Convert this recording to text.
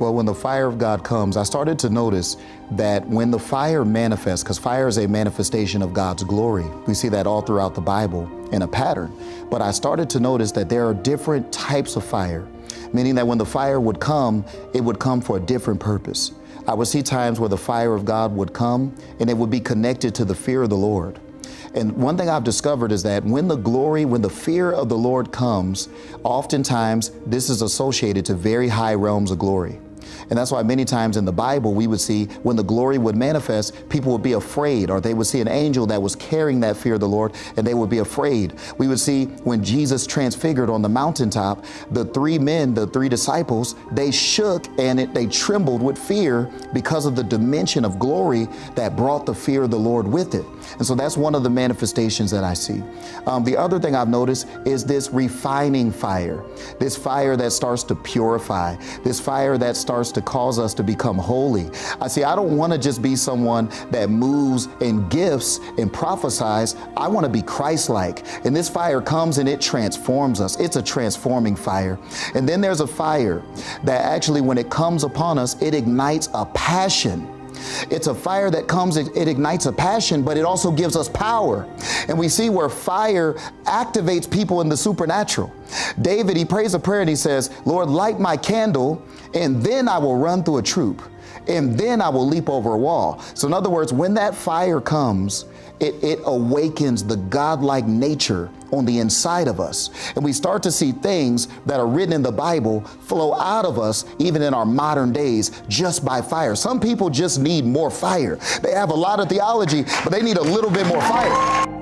Well, when the fire of God comes, I started to notice that when the fire manifests, because fire is a manifestation of God's glory, we see that all throughout the Bible in a pattern. But I started to notice that there are different types of fire, meaning that when the fire would come, it would come for a different purpose. I would see times where the fire of God would come and it would be connected to the fear of the Lord. And one thing I've discovered is that when the fear of the Lord comes, oftentimes this is associated to very high realms of glory. And that's why many times in the Bible, we would see when the glory would manifest, people would be afraid, or they would see an angel that was carrying that fear of the Lord, and they would be afraid. We would see when Jesus transfigured on the mountaintop, the three men, the three disciples, they shook and they trembled with fear because of the dimension of glory that brought the fear of the Lord with it. And so that's one of the manifestations that I see. The other thing I've noticed is this refining fire, this fire that starts to purify, this fire that starts to cause us to become holy. I don't want to just be someone that moves in gifts and prophesies. I want to be Christ-like. And this fire comes and it transforms us. It's a transforming fire. And then there's a fire that actually, when it comes upon us, it ignites a passion. It's a fire that comes, it ignites a passion, but it also gives us power. And we see where fire activates people in the supernatural. David, he prays a prayer and he says, Lord, light my candle, and then I will run through a troop, and then I will leap over a wall. So in other words, when that fire comes, it awakens the godlike nature on the inside of us. And we start to see things that are written in the Bible flow out of us, even in our modern days, just by fire. Some people just need more fire. They have a lot of theology, but they need a little bit more fire.